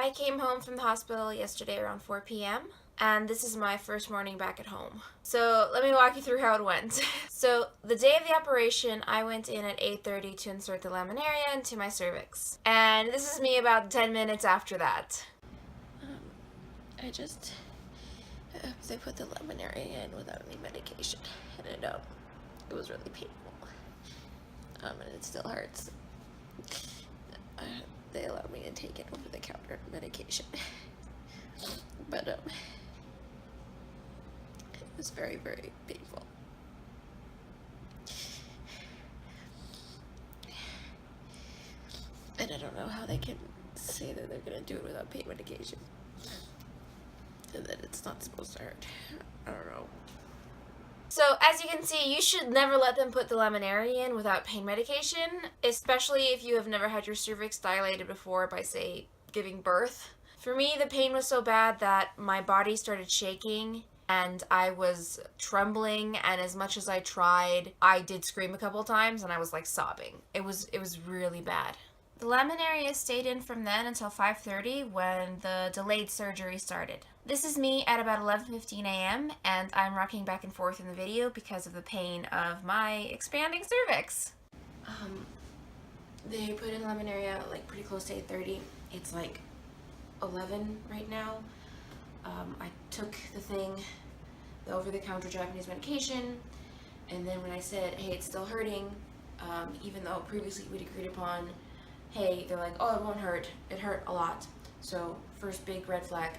I came home from the hospital yesterday around 4 p.m. and this is my first morning back at home. So let me walk you through how it went. So the day of the operation, I went in at 8:30 to insert the laminaria into my cervix. And this is me about 10 minutes after that. They put the laminaria in without any medication, and it was really painful. And it still hurts. They allowed me to take it over-the-counter medication, but it was very, very painful. And I don't know how they can say that they're gonna do it without pain medication, and that it's not supposed to hurt. I don't know. So as you can see, you should never let them put the laminaria in without pain medication, especially if you have never had your cervix dilated before by, say, giving birth. For me, the pain was so bad that my body started shaking and I was trembling, and as much as I tried, I did scream a couple times and I was like sobbing. It was really bad. The laminaria stayed in from then until 5:30 when the delayed surgery started. This is me at about 11:15 a.m. and I'm rocking back and forth in the video because of the pain of my expanding cervix. They put in laminaria like pretty close to 8:30. It's like 11 right now. I took the over-the-counter Japanese medication, and then when I said, hey, it's still hurting, even though previously we'd agreed upon, hey, they're like, oh, it won't hurt. It hurt a lot. So first big red flag.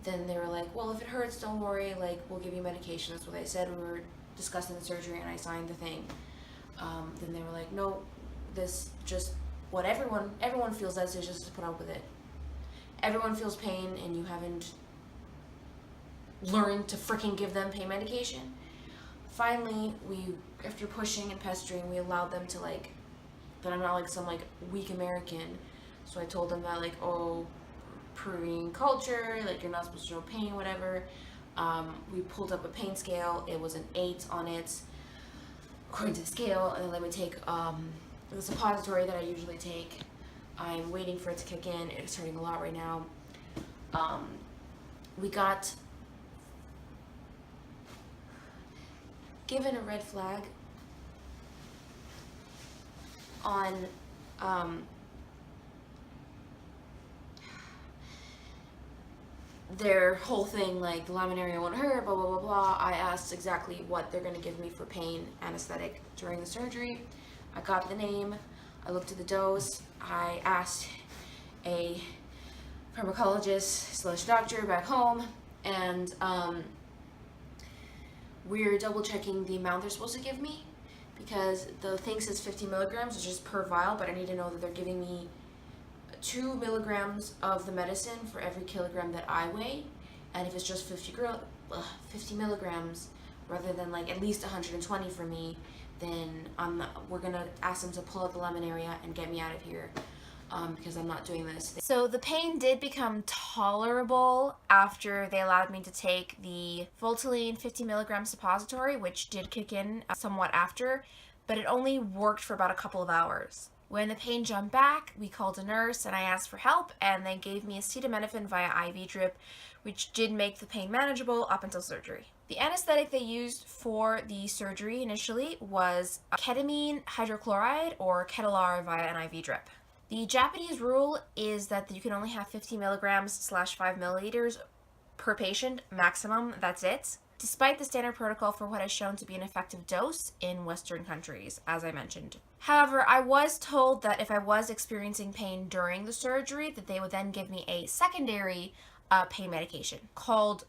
Then they were like, well, if it hurts, don't worry, like, we'll give you medication. That's what they said. We were discussing the surgery and I signed the thing. Then they were like, no, this just what everyone feels that, so just to put up with it. Everyone feels pain and you haven't learned to freaking give them pain medication. Finally, after pushing and pestering, we allowed them to, like, that I'm not like some like weak American. So I told them that, like, oh, Peruvian culture, like, you're not supposed to know pain, whatever. We pulled up a pain scale. It was an 8 on it, according to the scale, and then let me take the suppository that I usually take. I'm waiting for it to kick in. It's hurting a lot right now. We got given a red flag on their whole thing, like, the laminaria won't hurt, blah, blah, blah, blah. I asked exactly what they're going to give me for pain anesthetic during the surgery. I got the name. I looked at the dose. I asked a pharmacologist / doctor back home, and we're double checking the amount they're supposed to give me, because the thing says 50 milligrams, which is per vial, but I need to know that they're giving me 2 milligrams of the medicine for every kilogram that I weigh, and if it's just 50 milligrams rather than like at least 120 for me, then we're gonna ask them to pull out the laminaria and get me out of here, because I'm not doing this. So the pain did become tolerable after they allowed me to take the Voltalene 50 milligram suppository, which did kick in somewhat after, but it only worked for about a couple of hours. When the pain jumped back, we called a nurse and I asked for help, and they gave me acetaminophen via IV drip, which did make the pain manageable up until surgery. The anesthetic they used for the surgery initially was ketamine hydrochloride or Ketalar via an IV drip. The Japanese rule is that you can only have 50 milligrams / 5 milliliters per patient maximum. That's it, despite the standard protocol for what is shown to be an effective dose in Western countries, as I mentioned. However, I was told that if I was experiencing pain during the surgery, that they would then give me a secondary pain medication called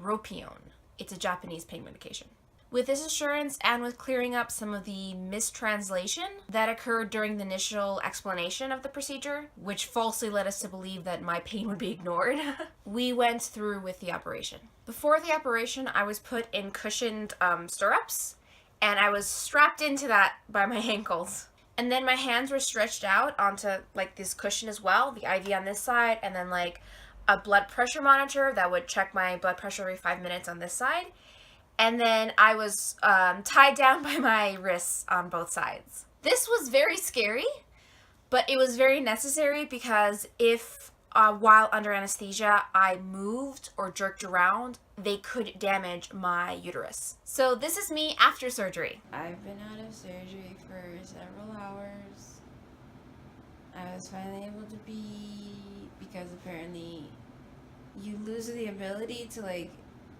Ropione. It's a Japanese pain medication. With this assurance, and with clearing up some of the mistranslation that occurred during the initial explanation of the procedure, which falsely led us to believe that my pain would be ignored, we went through with the operation. Before the operation, I was put in cushioned stirrups, and I was strapped into that by my ankles. And then my hands were stretched out onto, like, this cushion as well, the IV on this side, and then, like, a blood pressure monitor that would check my blood pressure every 5 minutes on this side. And then I was tied down by my wrists on both sides. This was very scary, but it was very necessary, because if while under anesthesia, I moved or jerked around, they could damage my uterus. So this is me after surgery. I've been out of surgery for several hours. I was finally able to pee because apparently you lose the ability to like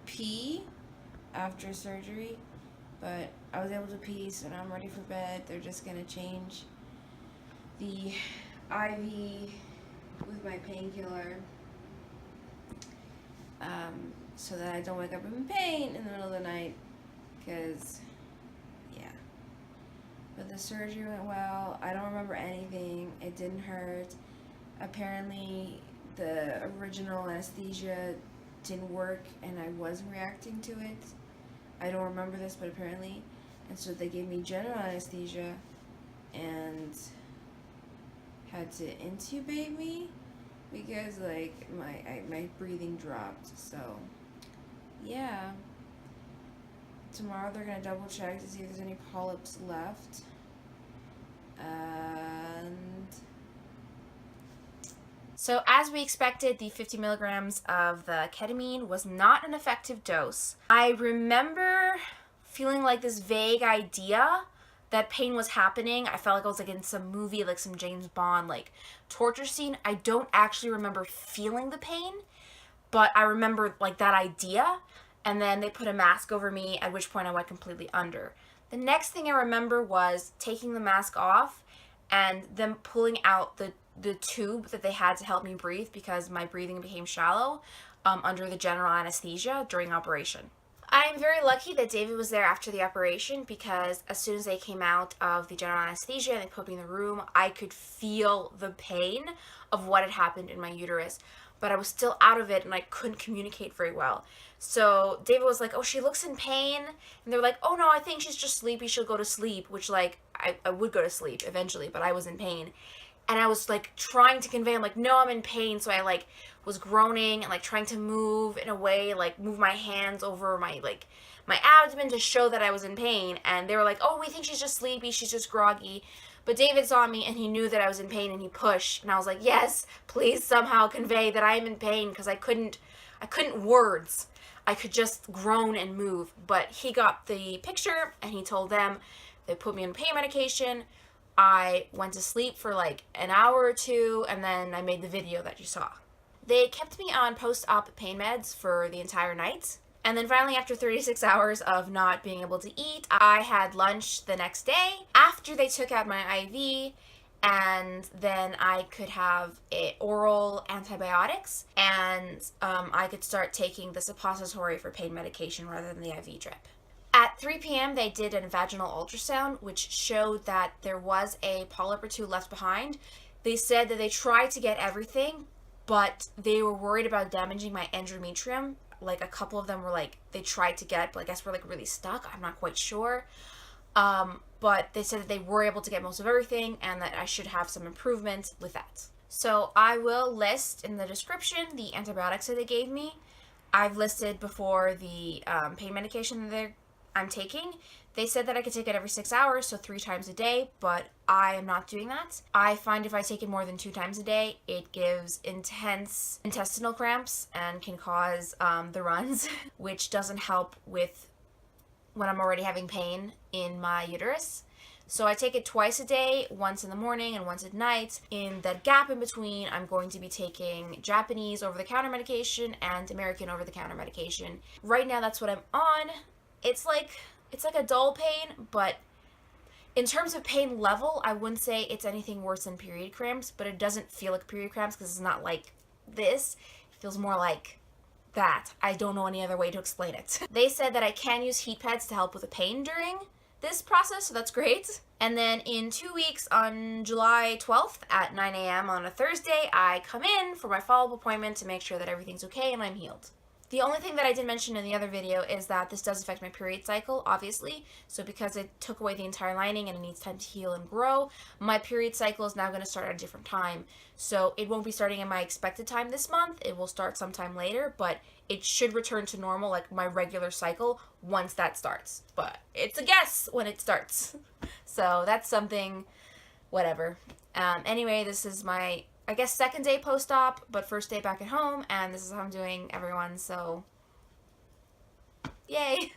pee after surgery. But I was able to pee, so now I'm ready for bed. They're just gonna change the IV with my painkiller so that I don't wake up in pain in the middle of the night, because yeah. But the surgery went well. I don't remember anything. It didn't hurt. Apparently the original anesthesia didn't work and I was reacting to it. I don't remember this, but apparently. And so they gave me general anesthesia and had to intubate me because like my breathing dropped. So yeah, tomorrow they're gonna double check to see if there's any polyps left, and so as we expected, the 50 milligrams of the ketamine was not an effective dose. I remember feeling like this vague idea that pain was happening. I felt like I was like in some movie, like some James Bond like torture scene. I don't actually remember feeling the pain, but I remember like that idea. And then they put a mask over me, at which point I went completely under. The next thing I remember was taking the mask off and them pulling out the tube that they had to help me breathe because my breathing became shallow under the general anesthesia during operation. I'm very lucky that David was there after the operation because as soon as they came out of the general anesthesia and they put me in the room, I could feel the pain of what had happened in my uterus, but I was still out of it and I couldn't communicate very well. So David was like, oh, she looks in pain. And they're like, oh no, I think she's just sleepy. She'll go to sleep, which like I would go to sleep eventually, but I was in pain. And I was like trying to convey, I'm like, no, I'm in pain. So I like was groaning and like trying to move in a way, like move my hands over my abdomen to show that I was in pain. And they were like, oh, we think she's just sleepy. She's just groggy. But David saw me and he knew that I was in pain and he pushed. And I was like, yes, please somehow convey that I am in pain, because I couldn't words. I could just groan and move. But he got the picture and he told them. They put me on pain medication. I went to sleep for like an hour or two, and then I made the video that you saw. They kept me on post-op pain meds for the entire night. And then finally, after 36 hours of not being able to eat, I had lunch the next day after they took out my IV, and then I could have oral antibiotics, and I could start taking the suppository for pain medication rather than the IV drip. At 3 p.m., they did a vaginal ultrasound, which showed that there was a polyp or two left behind. They said that they tried to get everything, but they were worried about damaging my endometrium. Like a couple of them were like, they tried to get, but I guess we're like really stuck. I'm not quite sure. But they said that they were able to get most of everything and that I should have some improvement with that. So I will list in the description the antibiotics that they gave me. I've listed before the pain medication that I'm taking. They said that I could take it every 6 hours, so 3 times a day, but I am not doing that. I find if I take it more than 2 times a day, it gives intense intestinal cramps and can cause the runs, which doesn't help with when I'm already having pain in my uterus. So I take it twice a day, once in the morning and once at night. In that gap in between, I'm going to be taking Japanese over-the-counter medication and American over-the-counter medication. Right now, that's what I'm on. It's like a dull pain, but in terms of pain level, I wouldn't say it's anything worse than period cramps, but it doesn't feel like period cramps because it's not like this. It feels more like that. I don't know any other way to explain it. They said that I can use heat pads to help with the pain during this process, so that's great. And then in 2 weeks, on July 12th at 9 a.m. on a Thursday, I come in for my follow-up appointment to make sure that everything's okay and I'm healed. The only thing that I did mention in the other video is that this does affect my period cycle, obviously. So because it took away the entire lining and it needs time to heal and grow, my period cycle is now going to start at a different time. So it won't be starting in my expected time this month. It will start sometime later, but it should return to normal, like my regular cycle, once that starts. But it's a guess when it starts. So that's something, whatever. Anyway, this is my I guess second day post-op, but first day back at home, and this is how I'm doing, everyone, so yay!